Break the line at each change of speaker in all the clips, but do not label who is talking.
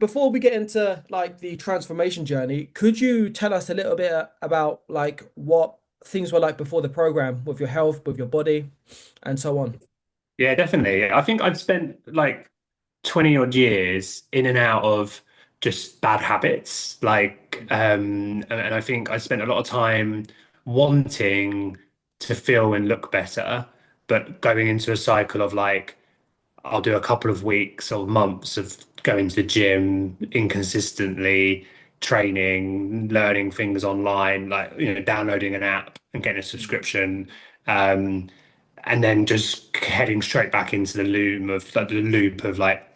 before we get into like the transformation journey, could you tell us a little bit about like what things were like before the program with your health, with your body, and so on?
Yeah, definitely. I think I'd spent like 20 odd years in and out of just bad habits. And I think I spent a lot of time wanting to feel and look better, but going into a cycle of like, I'll do a couple of weeks or months of going to the gym inconsistently, training, learning things online, like, downloading an app and getting a subscription. Um, and then just heading straight back into the loop of like,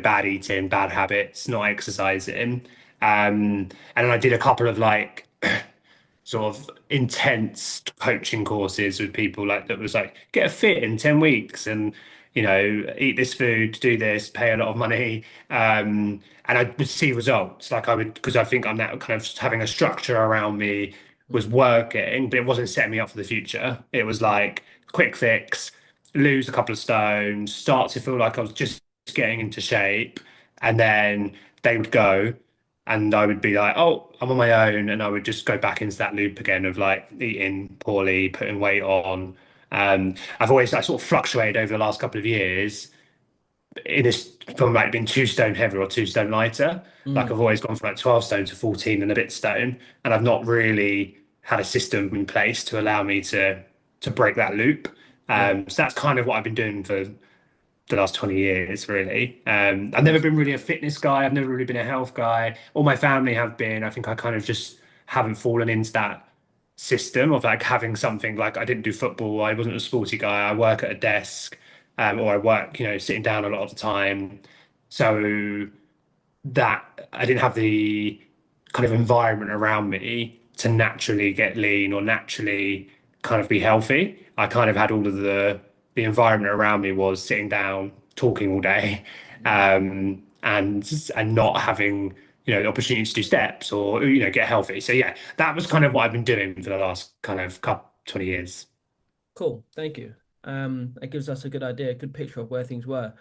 bad eating, bad habits, not exercising. And then I did a couple of like sort of intense coaching courses with people like that was like get fit in 10 weeks and eat this food, do this, pay a lot of money. And I would see results. Like I would, because I think I'm that kind of having a structure around me was
Mm.
working, but it wasn't setting me up for the future. It was like quick fix, lose a couple of stones, start to feel like I was just getting into shape, and then they would go and I would be like, oh, I'm on my own, and I would just go back into that loop again of like eating poorly, putting weight on. I've always like sort of fluctuated over the last couple of years in this from like being 2 stone heavier or 2 stone lighter. Like
Mm.
I've always gone from like 12 stone to 14 and a bit stone, and I've not really had a system in place to allow me to break that loop.
Yeah.
So that's kind of what I've been doing for the last 20 years, really. I've never
Nice.
been really a fitness guy. I've never really been a health guy. All my family have been. I think I kind of just haven't fallen into that system of like having something like I didn't do football. I wasn't a sporty guy. I work at a desk, or I work, sitting down a lot of the time. So that I didn't have the kind of environment around me to naturally get lean or naturally kind of be healthy. I kind of had all of the environment around me was sitting down, talking all day, and not having the opportunity to do steps or get healthy. So yeah, that was kind of what I've been doing for the last kind of couple 20 years.
Cool. Thank you. It gives us a good idea, a good picture of where things were.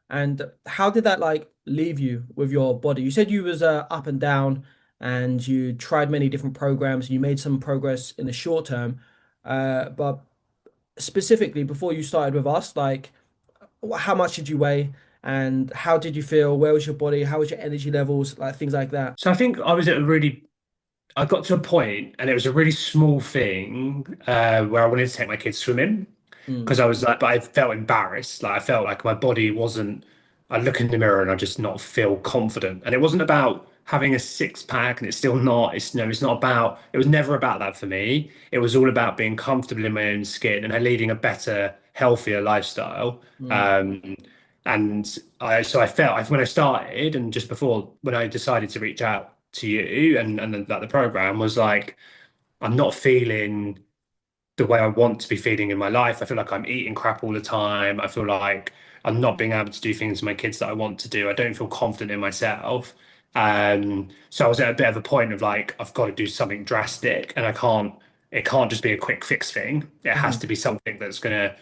And how did that like leave you with your body? You said you was up and down and you tried many different programs. You made some progress in the short term. But specifically before you started with us, like how much did you weigh and how did you feel? Where was your body? How was your energy levels? Like things like that.
So I think I got to a point and it was a really small thing where I wanted to take my kids swimming.
Mm,
Because I was like, but I felt embarrassed. Like I felt like my body wasn't. I look in the mirror and I just not feel confident. And it wasn't about having a six pack, and it's still not. It's not about. It was never about that for me. It was all about being comfortable in my own skin and leading a better, healthier lifestyle.
mm,
Um, so I felt when I started and just before when I decided to reach out to you and then, like the program was like, I'm not feeling the way I want to be feeling in my life. I feel like I'm eating crap all the time. I feel like I'm not being able to do things with my kids that I want to do. I don't feel confident in myself. So I was at a bit of a point of like, I've got to do something drastic and it can't just be a quick fix thing. It has
mm,
to be something that's gonna,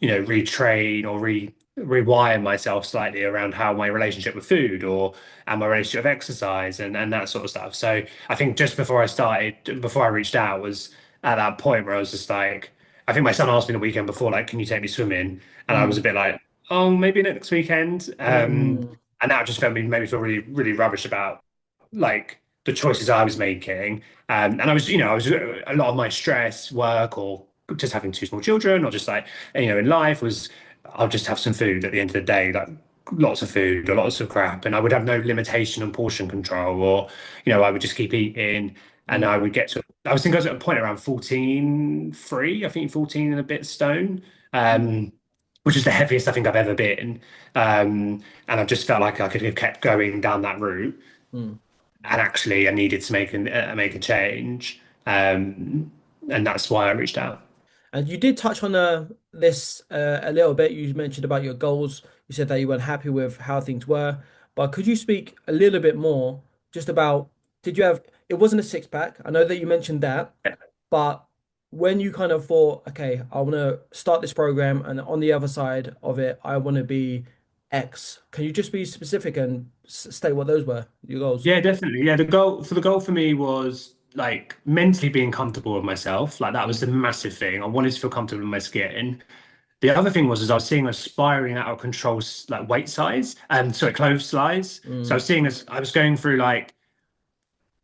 retrain or rewire myself slightly around how my relationship with food or and my relationship with exercise and that sort of stuff. So I think just before I reached out, was at that point where I was just like, I think my son asked me the weekend before, like, can you take me swimming? And I was a
mm,
bit like, oh, maybe next weekend.
mm,
And that just made me feel really, really rubbish about like the choices I was making. And I was a lot of my stress, work, or just having 2 small children, or just like in life was I'll just have some food at the end of the day, like lots of food or lots of crap, and I would have no limitation on portion control, or I would just keep eating, and I
mm,
would get to. I was thinking I was at a point around 14.3, I think 14 and a bit stone.
mm,
Which is the heaviest I think I've ever been. And I just felt like I could have kept going down that route,
mm.
and actually I needed to make a change. And that's why I reached out.
And you did touch on this a little bit. You mentioned about your goals. You said that you weren't happy with how things were, but could you speak a little bit more just about did you have it wasn't a six pack. I know that you mentioned that, but when you kind of thought, okay, I want to start this program, and on the other side of it, I want to be X. Can you just be specific and state what those were, your goals?
Yeah, definitely. Yeah, the goal for me was like mentally being comfortable with myself. Like that was the
Mm,
massive thing. I wanted to feel comfortable in my skin. The other thing was, is I was seeing us spiraling out of control, like weight size, sorry, clothes size. So I
mm,
was seeing as I was going through like,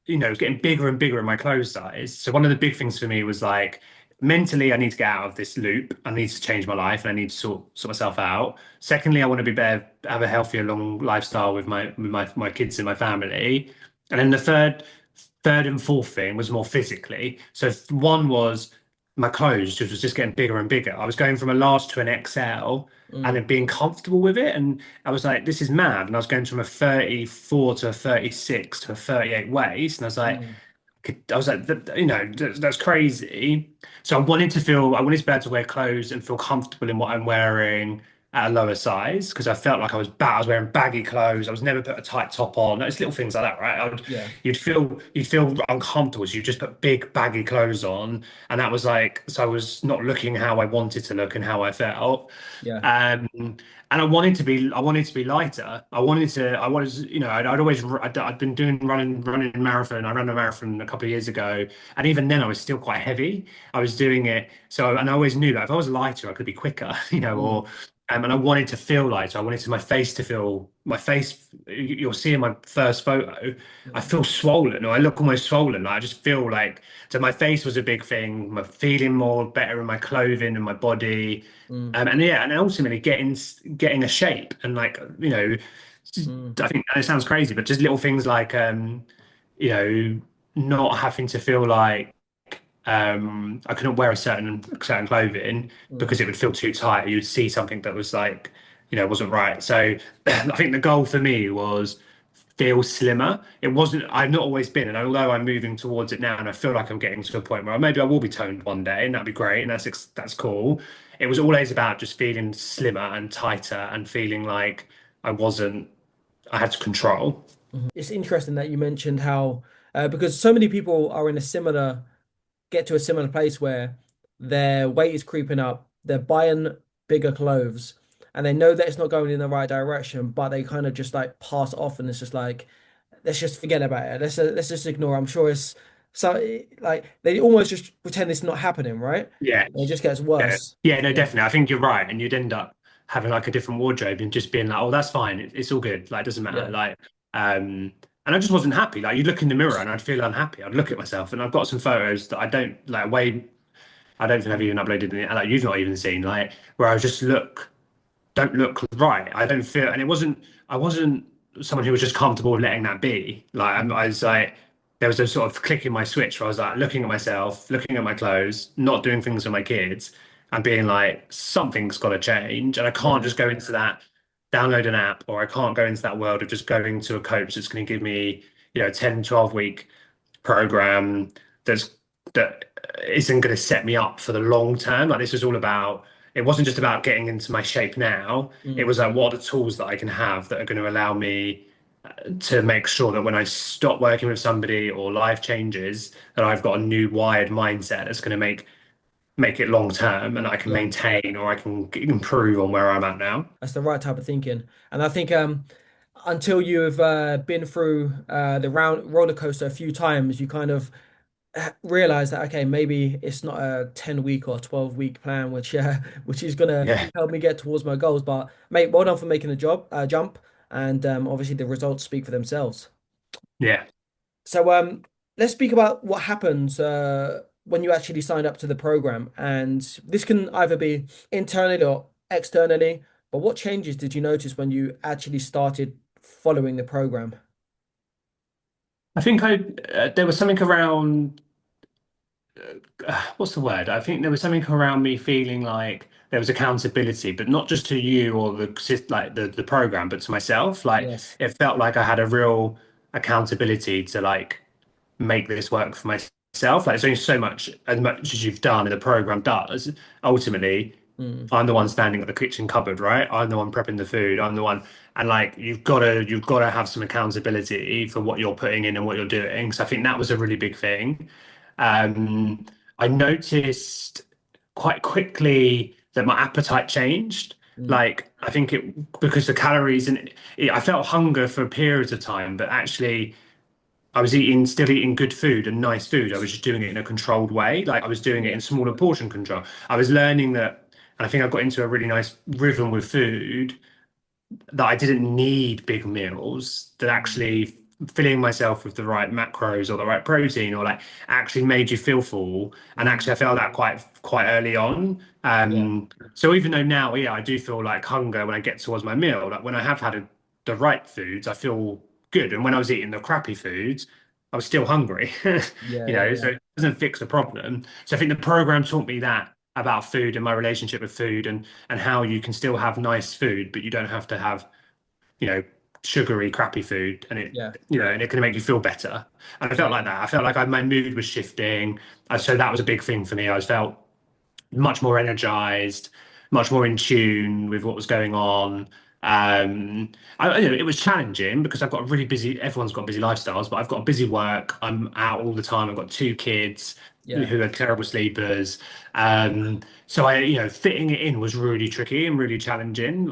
getting bigger and bigger in my clothes size. So one of the big things for me was like mentally, I need to get out of this loop. I need to change my life and I need to sort myself out. Secondly, I want to be better, have a healthier, long lifestyle with my kids and my family. And then the third and fourth thing was more physically. So one was my clothes just was just getting bigger and bigger. I was going from a large to an XL and then
mm,
being comfortable with it. And I was like, this is mad. And I was going from a 34 to a 36 to a 38 waist. And
mm,
I was like, that's crazy. So I wanted to be able to wear clothes and feel comfortable in what I'm wearing at a lower size because I felt like I was wearing baggy clothes. I was never put a tight top on. It's little things like that, right?
yeah,
You'd feel uncomfortable, so you just put big baggy clothes on, and that was like, so I was not looking how I wanted to look and how I felt.
yeah,
And I wanted to be lighter. I'd always, I'd been doing running marathon. I ran a marathon a couple of years ago, and even then I was still quite heavy. I was doing it. So, and I always knew that if I was lighter, I could be quicker,
mm,
and I wanted to feel lighter. I wanted to my face to feel, my face, you'll see in my first photo, I
mm,
feel swollen or I look almost swollen. Like, I just feel like, so my face was a big thing, my feeling more better in my clothing and my body.
mm,
And yeah, and ultimately getting a shape and like
mm,
I think and it sounds crazy, but just little things like you know, not having to feel like I couldn't wear a certain clothing
mm,
because it would feel too tight. You'd see something that was like, wasn't right. So I think the goal for me was feel slimmer. It wasn't, I've not always been, and although I'm moving towards it now and I feel like I'm getting to a point where maybe I will be toned one day and that'd be great and that's cool. It was always about just feeling slimmer and tighter and feeling like I had to control.
mhm. It's interesting that you mentioned how, because so many people are in a similar, get to a similar place where their weight is creeping up, they're buying bigger clothes, and they know that it's not going in the right direction, but they kind of just like pass it off, and it's just like, let's just forget about it. Let's just ignore. I'm sure it's so like they almost just pretend it's not happening, right?
Yeah.
And it just gets
Yeah.
worse.
Yeah, no,
Yeah.
definitely. I think you're right. And you'd end up having like a different wardrobe and just being like, oh, that's fine. It's all good. Like, it doesn't matter.
Yeah.
Like, and I just wasn't happy. Like, you'd look in the mirror and I'd feel unhappy. I'd look at myself and I've got some photos that I don't like way, I don't think I've even uploaded any, like, you've not even seen, like, where I just don't look right. I don't feel, and I wasn't someone who was just comfortable with letting that be. Like, I was like, there was a sort of click in my switch where I was like looking at myself, looking at my clothes, not doing things with my kids, and being like, something's got to change. And I can't
Yeah.
just go into that, download an app, or I can't go into that world of just going to a coach that's going to give me, 10, 12 week program that's that isn't going to set me up for the long term. Like this was all about, it wasn't just about getting into my shape now. It
Mm.
was like, what are the tools that I can have that are going to allow me to make sure that when I stop working with somebody or life changes, that I've got a new wired mindset that's going to make it long term and I can
Yeah.
maintain or I can improve on where I'm at now.
That's the right type of thinking. And I think until you've been through the roller coaster a few times, you kind of realize that okay, maybe it's not a 10-week or 12-week plan, which which is gonna
Yeah.
help me get towards my goals. But mate, well done for making the jump, and obviously the results speak for themselves.
Yeah.
So let's speak about what happens when you actually sign up to the program, and this can either be internally or externally. But what changes did you notice when you actually started following the program?
I think there was something around what's the word? I think there was something around me feeling like there was accountability, but not just to you or the program, but to myself. Like
Yes.
it felt like I had a real accountability to like make this work for myself. Like it's only so much as much as you've done and the program does. Ultimately,
Mm,
I'm the one standing at the kitchen cupboard, right? I'm the one prepping the food. I'm the one, and like you've got to have some accountability for what you're putting in and what you're doing. So I think that was a really big thing. Um, I noticed quite quickly that my appetite changed.
Mm.
Like, I think it because the calories and I felt hunger for periods of time, but actually I was still eating good food and nice food. I was just doing it in a controlled way. Like I was doing it
Yeah.
in smaller portion control. I was learning that, and I think I got into a really nice rhythm with food that I didn't need big meals, that
Mm.
actually filling myself with the right macros or the right protein or like actually made you feel full. And actually
Mm.
I felt that quite early on.
Yeah.
So even though now, yeah, I do feel like hunger when I get towards my meal, like when I have had the right foods, I feel good. And when I was eating the crappy foods, I was still hungry,
Yeah. Yeah.
so
Yeah.
it doesn't fix the problem. So I think the program taught me that about food and my relationship with food and how you can still have nice food, but you don't have to have, you know, sugary, crappy food, and
Yeah.
and it can make you feel better. And I felt like
Exactly.
that. I felt like my mood was shifting. So that was a big thing for me. I felt much more energized, much more in tune with what was going on. It was challenging because I've got a really busy, everyone's got busy lifestyles, but I've got busy work. I'm out all the time. I've got two kids
Yeah.
who are terrible sleepers. So fitting it in was really tricky and really challenging.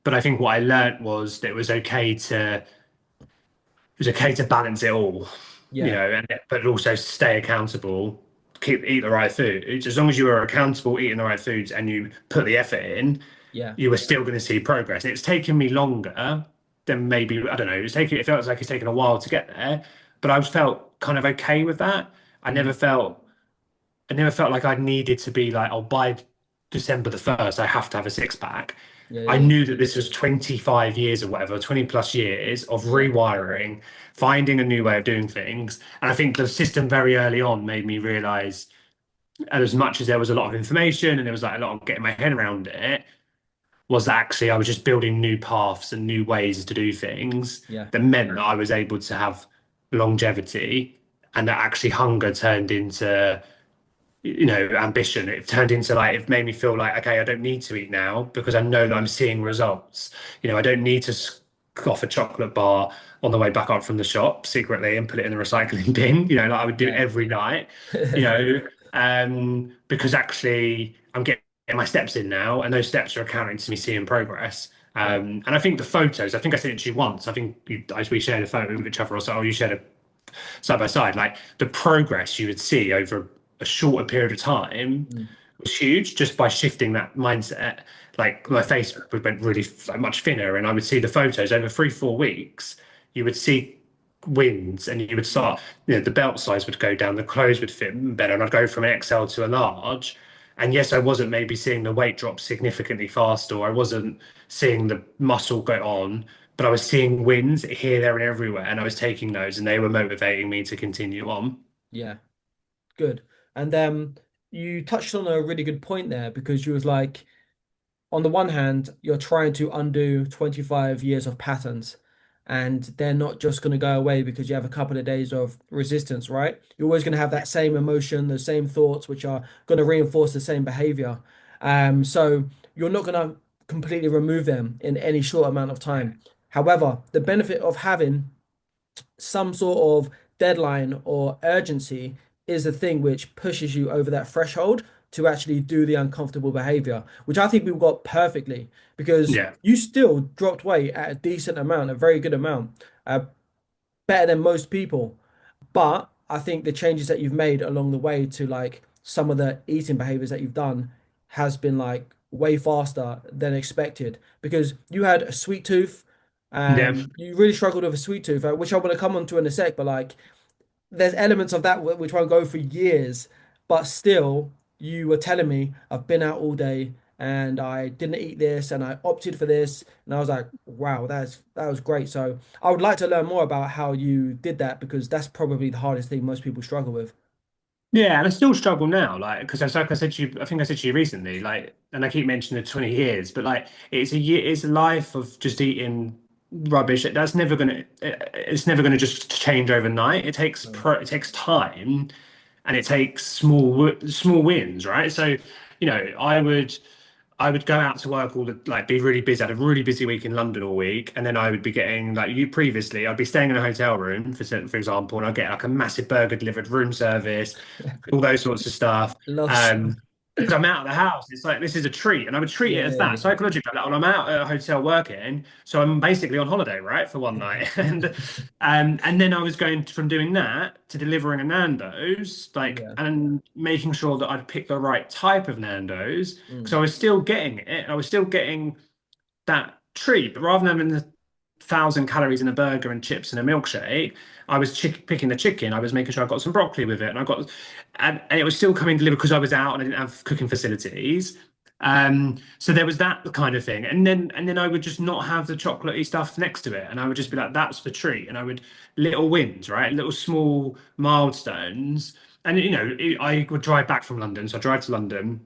But I think what I learned was that it was okay to balance it all,
Yeah.
but also stay accountable, eat the right foods. As long as you are accountable, eating the right foods, and you put the effort in,
Yeah.
you are still going to see progress. It's taken me longer than maybe, I don't know. It felt like it's taken a while to get there, but I felt kind of okay with that. I never
Mm.
felt I never felt like I needed to be like, oh, by December the 1st, I have to have a six pack.
Yeah.
I
Yeah.
knew that this was 25 years or whatever, 20 plus years of
Yeah.
rewiring, finding a new way of doing things. And I think the system very early on made me realize, as much as there was a lot of information and there was like a lot of getting my head around it, was that actually I was just building new paths and new ways to do things
Yeah.
that meant that I was able to have longevity, and that actually hunger turned into, ambition. It turned into like, it made me feel like, okay, I don't need to eat now because I know that I'm
Yeah.
seeing results. I don't need to scoff a chocolate bar on the way back up from the shop secretly and put it in the recycling bin, like I would do
Yeah.
every night, because actually I'm getting my steps in now, and those steps are accounting to me seeing progress.
Yeah.
And I think the photos, I think I sent it to you once. I think we shared a photo with each other, or so, or you shared a side by side, like the progress you would see over a shorter period of time
Mm.
was huge just by shifting that mindset. Like my face went really much thinner, and I would see the photos over 3, 4 weeks. You would see wins, and you would start, the belt size would go down, the clothes would fit better, and I'd go from an XL to a large. And yes, I wasn't maybe seeing the weight drop significantly faster, or I wasn't seeing the muscle go on, but I was seeing wins here, there, and everywhere, and I was taking those, and they were motivating me to continue on.
Yeah. Good. And you touched on a really good point there because you was like, on the one hand, you're trying to undo 25 years of patterns, and they're not just going to go away because you have a couple of days of resistance, right? You're always going to have that same emotion, the same thoughts, which are going to reinforce the same behavior. So you're not going to completely remove them in any short amount of time. However, the benefit of having some sort of deadline or urgency is the thing which pushes you over that threshold to actually do the uncomfortable behavior, which I think we've got perfectly because
Yeah.
you still dropped weight at a decent amount, a very good amount, better than most people. But I think the changes that you've made along the way to like some of the eating behaviors that you've done has been like way faster than expected because you had a sweet tooth.
Yeah.
You really struggled with a sweet tooth, which I want to come on to in a sec, but like there's elements of that which won't go for years, but still, you were telling me I've been out all day and I didn't eat this and I opted for this, and I was like, wow, that was great. So I would like to learn more about how you did that because that's probably the hardest thing most people struggle with.
Yeah, and I still struggle now, like, because it's like I said to you, I think I said to you recently, like, and I keep mentioning the 20 years, but like, it's a life of just eating rubbish. It's never gonna just change overnight.
No.
It takes time, and it takes small wins, right? So, I would go out to work like be really busy. I had a really busy week in London all week, and then I would be getting like you previously. I'd be staying in a hotel room for example, and I'd get like a massive burger delivered, room service, all those sorts of stuff.
Lost.
Um, because I'm out of the house. It's like this is a treat, and I would treat it
Yeah,
as
yeah,
that psychologically. Like, well, I'm out at a hotel working, so I'm basically on holiday, right, for one night, and then I was going from doing that to delivering a Nando's, like,
yeah.
and making sure that I'd pick the right type of Nando's because
Mm,
I was still getting it. I was still getting that treat, but rather than having the 1,000 calories in a burger and chips and a milkshake, I was picking the chicken. I was making sure I got some broccoli with it, and and it was still coming delivered because I was out and I didn't have cooking facilities. So there was that kind of thing, and then I would just not have the chocolatey stuff next to it, and I would just be like, "That's the treat," and I would little wins, right, little small milestones, and I would drive back from London, so I drive to London.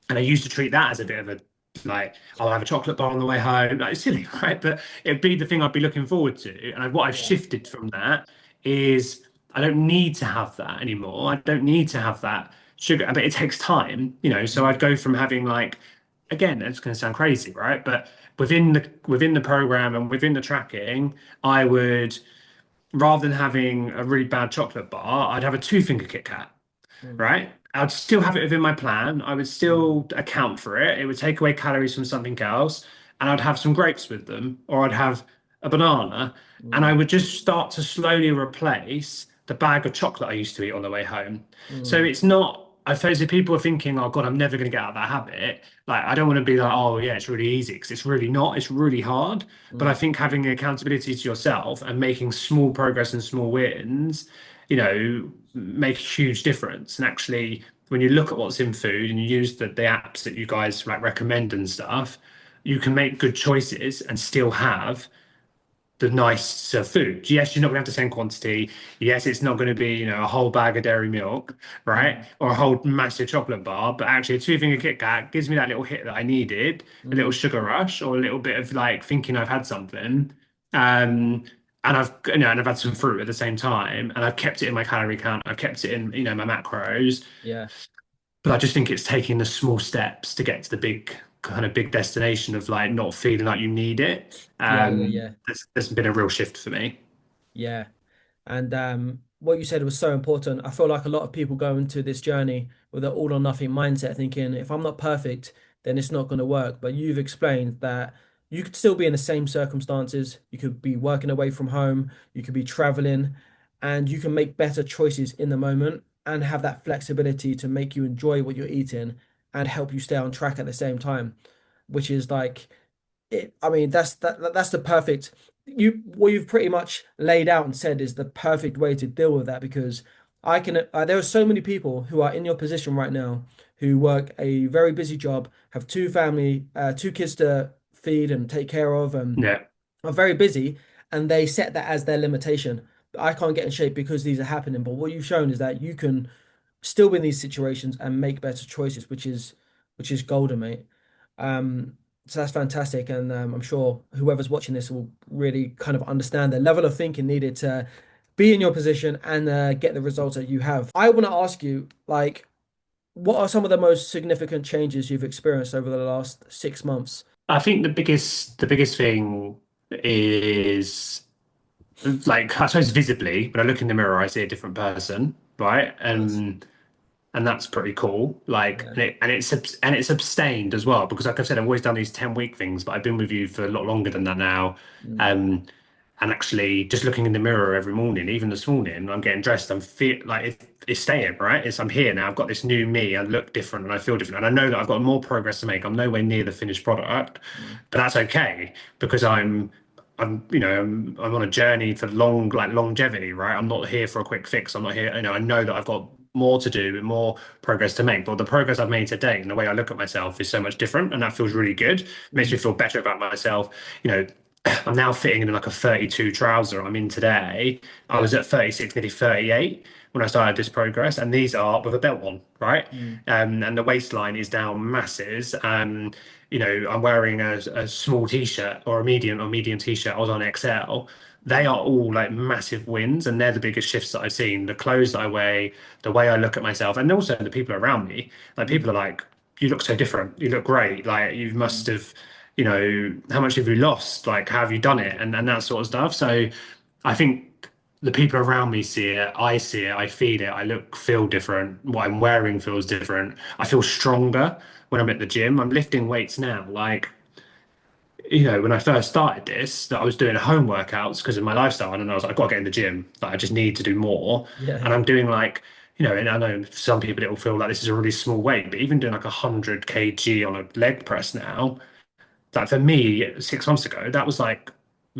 And I used to treat that as a bit of a like, I'll have a chocolate bar on the way home. Like, it's silly, right? But it'd be the thing I'd be looking forward to. And what I've
yeah.
shifted from that is I don't need to have that anymore. I don't need to have that sugar, but it takes time. So
Mm,
I'd go from having like, again, it's going to sound crazy, right? But within the program and within the tracking, I would rather than having a really bad chocolate bar, I'd have a two-finger Kit Kat,
mm,
right? I'd still have it within my plan. I would
mm,
still account for it. It would take away calories from something else, and I'd have some grapes with them, or I'd have a banana, and I
mm,
would just start to slowly replace the bag of chocolate I used to eat on the way home. So
mm,
it's not. I suppose if people are thinking, "Oh God, I'm never going to get out of that habit," like I don't want to be like, "Oh yeah, it's really easy," because it's really not. It's really hard. But I
mm,
think having the accountability to yourself and making small progress and small wins make a huge difference. And actually, when you look at what's in food and you use the apps that you guys like recommend and stuff, you can make good choices and still have the nice food. Yes, you're not going to have the same quantity. Yes, it's not going to be, a whole bag of dairy milk, right?
mm,
Or a whole massive chocolate bar, but actually a two-finger Kit Kat gives me that little hit that I needed, a little
mm,
sugar rush or a little bit of like thinking I've had something. Um, and I've had some fruit at the same time, and I've kept it in my calorie count. I've kept it in, my macros.
yeah.
But I just think it's taking the small steps to get to the big kind of big destination of like not feeling like you need it.
Yeah, yeah, yeah.
There's been a real shift for me.
Yeah. And what you said was so important. I feel like a lot of people go into this journey with an all or nothing mindset, thinking if I'm not perfect, then it's not going to work. But you've explained that you could still be in the same circumstances. You could be working away from home, you could be traveling, and you can make better choices in the moment and have that flexibility to make you enjoy what you're eating and help you stay on track at the same time, which is like I mean, that's the perfect what you've pretty much laid out and said is the perfect way to deal with that because there are so many people who are in your position right now who work a very busy job, have two kids to feed and take care of, and
Yeah.
are very busy, and they set that as their limitation. I can't get in shape because these are happening. But what you've shown is that you can still be in these situations and make better choices, which is golden, mate. So that's fantastic, and I'm sure whoever's watching this will really kind of understand the level of thinking needed to be in your position and get the results that you have. I want to ask you, like, what are some of the most significant changes you've experienced over the last 6 months?
I think the biggest thing is like I suppose visibly, when I look in the mirror, I see a different person, right?
Nice.
And that's pretty cool. Like,
Yeah.
and it's abstained as well because, like I've said, I've always done these 10-week things, but I've been with you for a lot longer than that now.
Mm,
Um, and actually, just looking in the mirror every morning, even this morning, I'm getting dressed. I'm feel like it's staying right. I'm here now. I've got this new me. I look different and I feel different, and I know that I've got more progress to make. I'm nowhere near the finished product,
mm,
but that's okay because I'm on a journey for like longevity, right? I'm not here for a quick fix. I'm not here, I know that I've got more to do and more progress to make. But the progress I've made today and the way I look at myself is so much different, and that feels really good. Makes me
mm,
feel better about myself. You know, I'm now fitting in like a 32 trouser I'm in today. I
yeah.
was at 36, nearly 38 when I started this progress, and these are with a belt on, right?
Mm,
And the waistline is down masses. I'm wearing a small t-shirt or a medium t-shirt. I was on XL. They
mm,
are all like massive wins, and they're the biggest shifts that I've seen. The clothes that I wear, the way I look at myself, and also the people around me. Like people
mm,
are like, "You look so different. You look great. Like you must
mm,
have, how much have you lost? Like, how have you done it?" And that sort of stuff. So, I think. the people around me see it, I feel it, I look, feel different. What I'm wearing feels different. I feel stronger when I'm at the gym. I'm lifting weights now. Like, when I first started this, that I was doing home workouts because of my lifestyle, and I was like, I've got to get in the gym. Like, I just need to do more.
Yeah,
And
yeah.
I'm doing like, and I know for some people it will feel like this is a really small weight, but even doing like 100 kg on a leg press now, like for me, 6 months ago, that was like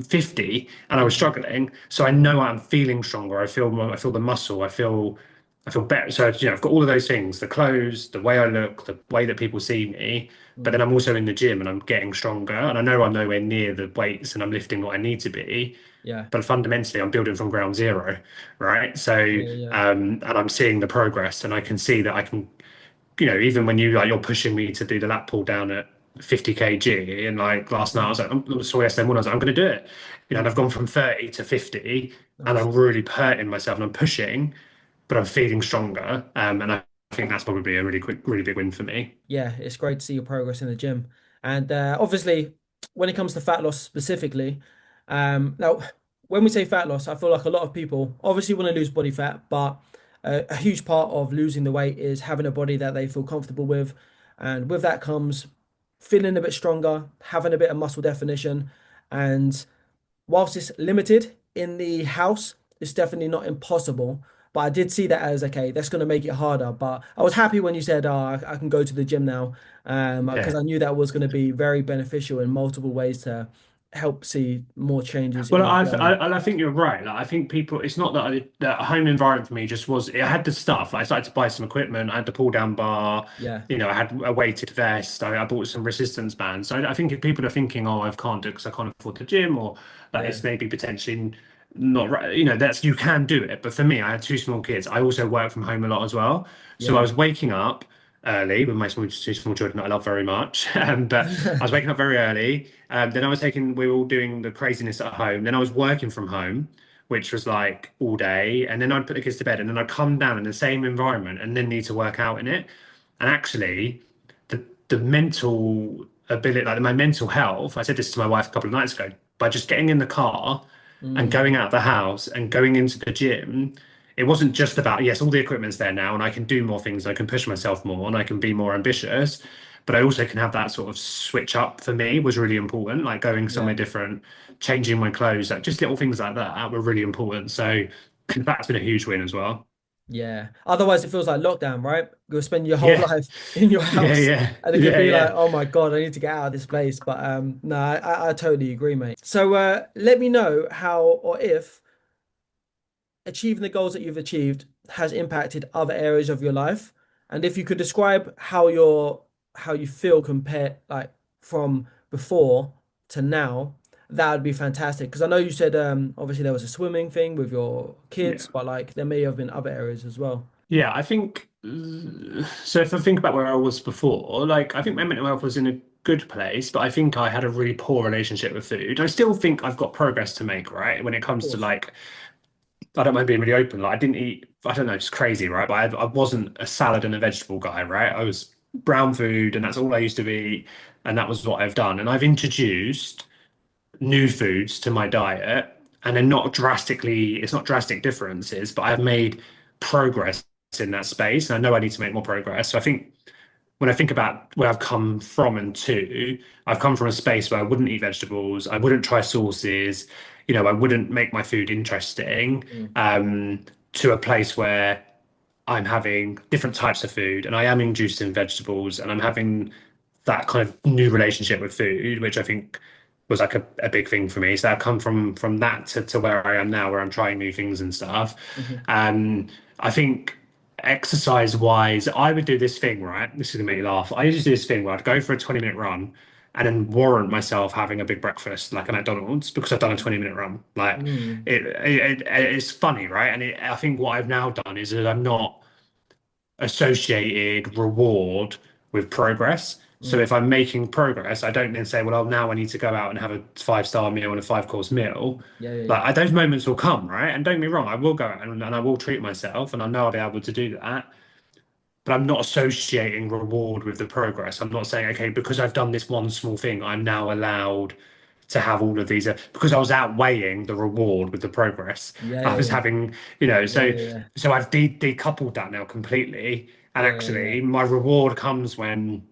50, and I was
Mm,
struggling. So I
mm,
know I'm feeling stronger. I feel the muscle. I feel better. So I've got all of those things: the clothes, the way I look, the way that people see me. But then
mm.
I'm also in the gym and I'm getting stronger. And I know I'm nowhere near the weights and I'm lifting what I need to be.
Yeah,
But fundamentally, I'm building from ground zero, right? So,
yeah, yeah.
and I'm seeing the progress, and I can see that I can, even when you're pushing me to do the lat pull down at 50 kg, and like last night I was
Mm,
like, sorry, yesterday morning I was like, I'm going to do it, and I've
mm.
gone from 30 to 50, and
Nice.
I'm really hurting myself, and I'm pushing, but I'm feeling stronger, and I think that's probably a really big win for me.
Yeah, it's great to see your progress in the gym. And obviously, when it comes to fat loss specifically, now when we say fat loss, I feel like a lot of people obviously want to lose body fat, but a huge part of losing the weight is having a body that they feel comfortable with. And with that comes feeling a bit stronger, having a bit of muscle definition, and whilst it's limited in the house, it's definitely not impossible. But I did see that as okay, that's going to make it harder. But I was happy when you said, "Oh, I can go to the gym now," because
Yeah.
I knew that was going to be very beneficial in multiple ways to help see more changes in
Well,
your body.
I think you're right. Like, I think people, it's not that that home environment for me just was, it had the stuff. Like, I started to buy some equipment. I had the pull down bar,
Yeah,
I had a weighted vest. I bought some resistance bands. So I think if people are thinking, oh, I can't do it because I can't afford the gym, or that
yeah,
it's maybe potentially not right, you can do it. But for me, I had two small kids. I also work from home a lot as well. So I
yeah.
was waking up early with my two small children that I love very much. But I was waking up very early. Then we were all doing the craziness at home. Then I was working from home, which was like all day. And then I'd put the kids to bed and then I'd come down in the same environment and then need to work out in it. And actually, the mental ability, like my mental health, I said this to my wife a couple of nights ago, by just getting in the car and
Mm,
going out the house and going into the gym, it wasn't just about, yes, all the equipment's there now and I can do more things, I can push myself more and I can be more ambitious, but I also can have that sort of switch up for me was really important, like going somewhere
yeah.
different, changing my clothes, like just little things like that were really important. So that's been a huge win as well.
Yeah. Otherwise, it feels like lockdown, right? You'll spend your whole
Yeah,
life in your
yeah,
house,
yeah,
and it could
yeah,
be like,
yeah.
oh my God, I need to get out of this place. But no, I totally agree, mate. So let me know how or if achieving the goals that you've achieved has impacted other areas of your life, and if you could describe how you feel compared like from before to now, that would be fantastic. Because I know you said obviously there was a swimming thing with your
Yeah.
kids, but like there may have been other areas as well.
Yeah, I think so. If I think about where I was before, like I think my mental health was in a good place, but I think I had a really poor relationship with food. I still think I've got progress to make, right? When it
Of
comes to
course.
like, I don't mind being really open. Like, I didn't eat, I don't know, it's crazy, right? But I wasn't a salad and a vegetable guy, right? I was brown food, and that's all I used to eat, and that was what I've done. And I've introduced new foods to my diet, and they're not drastically, it's not drastic differences, but I've made progress in that space. And I know I need to make more progress. So I think when I think about where I've come from and to, I've come from a space where I wouldn't eat vegetables, I wouldn't try sauces, I wouldn't make my food interesting,
Mm,
to a place where I'm having different types of food and I am introducing vegetables and I'm having that kind of new relationship with food, which I think was like a big thing for me. So I've come from that to where I am now, where I'm trying new things and stuff.
mhm.
I think exercise wise, I would do this thing, right? This is gonna make you laugh. I used to do this thing where I'd go for a 20-minute run and then warrant myself having a big breakfast like a McDonald's because I've done a 20-minute run. Like
Mm,
it's funny, right? And I think what I've now done is that I'm not associated reward with progress. So
mm.
if I'm making progress, I don't then say, well, now I need to go out and have a 5-star meal and a 5-course meal.
Yeah, yeah,
Like
yeah.
those moments will come, right? And don't get me wrong, I will go out and I will treat myself, and I know I'll be able to do that. But I'm not associating reward with the progress. I'm not saying, okay, because I've done this one small thing, I'm now allowed to have all of these because I was outweighing the reward with the progress.
Yeah,
I
yeah,
was
yeah,
having, you know,
yeah,
so
yeah, yeah,
so I've decoupled that now completely. And
yeah, yeah, yeah,
actually, my reward comes when,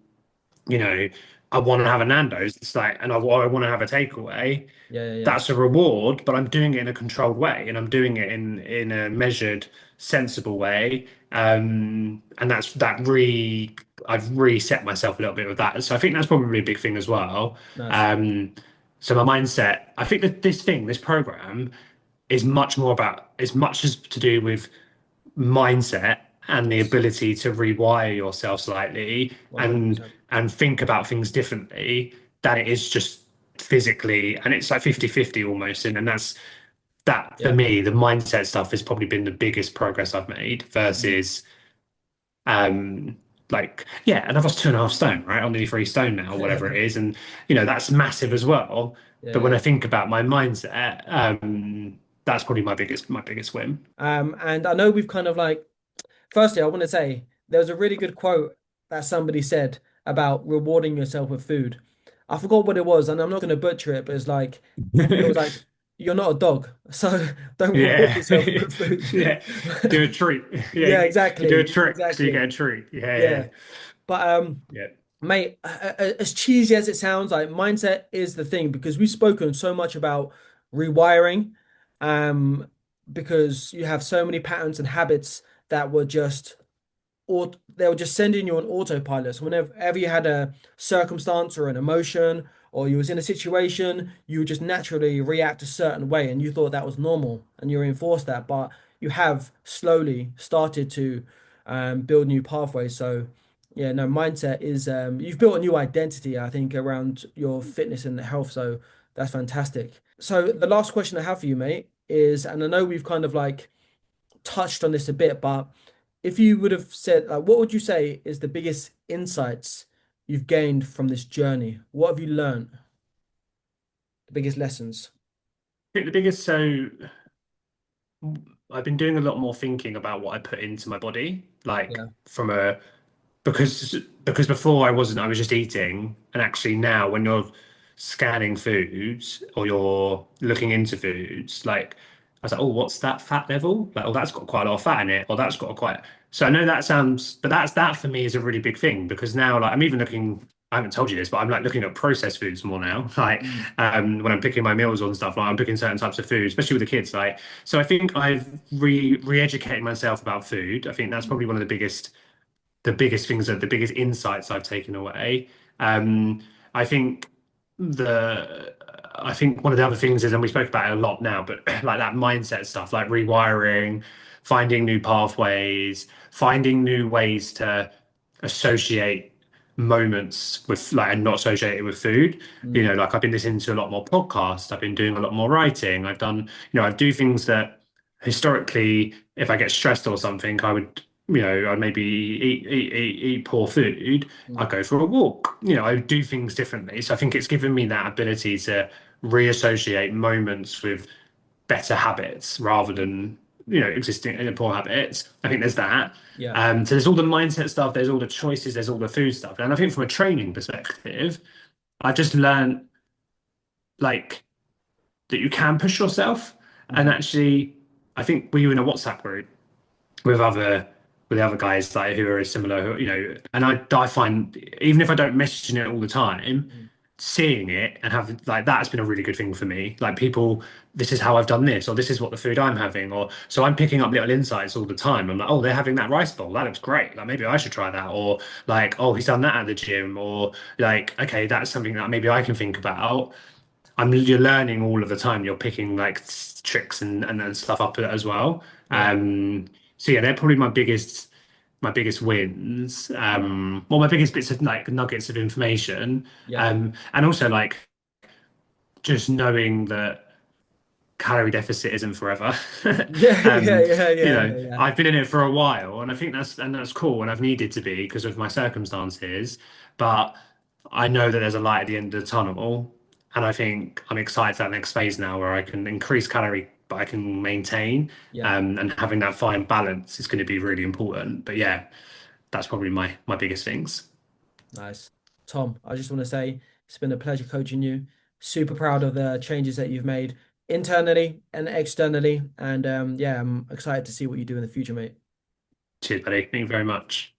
you know, I want to have a Nando's. It's like, and I want to have a takeaway.
yeah, yeah, yeah.
That's a reward, but I'm doing it in a controlled way, and I'm doing it in a measured, sensible way. And I've reset myself a little bit with that. So I think that's probably a big thing as well.
Nice.
Um, so my mindset, I think that this program is much more about as much as to do with mindset and the
Yes,
ability to rewire yourself slightly and
100%.
think about things differently than it is just physically, and it's like 50-50 almost. And that's that for
Yeah.
me, the mindset stuff has probably been the biggest progress I've made
Mm.
versus um like, yeah, and I've lost 2.5 stone, right? I'm nearly 3 stone now, whatever it is. And that's massive as well.
Yeah,
But when I
yeah.
think about my mindset, that's probably my biggest win.
And I know we've kind of like, firstly, I want to say there was a really good quote that somebody said about rewarding yourself with food. I forgot what it was, and I'm not going to butcher it, but it was like, you're not a dog, so don't reward
Yeah,
yourself with food.
yeah. Do a treat. Yeah,
Yeah,
you do a
exactly,
trick so you get
exactly.
a treat. Yeah, yeah,
Yeah. But
yeah.
mate, as cheesy as it sounds, like mindset is the thing because we've spoken so much about rewiring, um, because you have so many patterns and habits that were just or they were just sending you on autopilot. So whenever you had a circumstance or an emotion or you was in a situation, you would just naturally react a certain way and you thought that was normal and you reinforced that. But you have slowly started to build new pathways. So yeah, no, mindset is you've built a new identity, I think, around your fitness and health. So that's fantastic. So the last question I have for you, mate, is, and I know we've kind of like touched on this a bit, but if you would have said, like, what would you say is the biggest insights you've gained from this journey? What have you learned? The biggest lessons?
I think the biggest, so I've been doing a lot more thinking about what I put into my body, like
Yeah.
from a because before I was just eating, and actually now when you're scanning foods or you're looking into foods, like I was like, oh, what's that fat level? Like, oh, that's got quite a lot of fat in it, or that's got a quite. So I know that sounds, but that for me is a really big thing because now, like, I'm even looking. I haven't told you this, but I'm like looking at processed foods more now. Like,
Mm,
when I'm picking my meals and stuff, like I'm picking certain types of food, especially with the kids. Like, so I think I've re-educated myself about food. I think that's
mm,
probably one of the biggest things that the biggest insights I've taken away. Um, I think the I think one of the other things is, and we spoke about it a lot now, but like that mindset stuff, like rewiring, finding new pathways, finding new ways to associate moments with like and not associate it with food.
mm,
Like I've been listening to a lot more podcasts, I've been doing a lot more writing, I've done, I do things that historically, if I get stressed or something, I would, I'd maybe eat poor food.
mm.
I'd go for a walk. I would do things differently. So I think it's given me that ability to reassociate moments with better habits rather than, existing in poor habits. I think there's that.
Yeah.
So there's all the mindset stuff, there's all the choices, there's all the food stuff. And I think from a training perspective, I just learned like that you can push yourself. And
Mm,
actually, I think we were in a WhatsApp group with the other guys like who are similar, and I find even if I don't message it all the time,
mm,
seeing it and have like that's been a really good thing for me. Like people, this is how I've done this, or this is what the food I'm having, or so I'm picking up little insights all the time. I'm like, oh, they're having that rice bowl. That looks great. Like maybe I should try that. Or like, oh, he's done that at the gym. Or like, okay, that's something that maybe I can think about. You're learning all of the time. You're picking like tricks and stuff up as well.
yeah.
So yeah, they're probably my biggest wins. Well, my biggest bits of like nuggets of information.
Yeah.
And also like just knowing that calorie deficit isn't forever.
Yeah. Yeah. Yeah. Yeah. Yeah.
I've been in it for a while, and I think that's cool, and I've needed to be because of my circumstances. But I know that there's a light at the end of the tunnel, and I think I'm excited for that next phase now where I can increase calorie, but I can maintain.
Yeah.
And having that fine balance is going to be really important. But yeah, that's probably my biggest things.
Nice. Tom, I just want to say it's been a pleasure coaching you. super proud of the changes that you've made internally and externally. And yeah, I'm excited to see what you do in the future, mate.
Cheers, buddy. Thank you very much.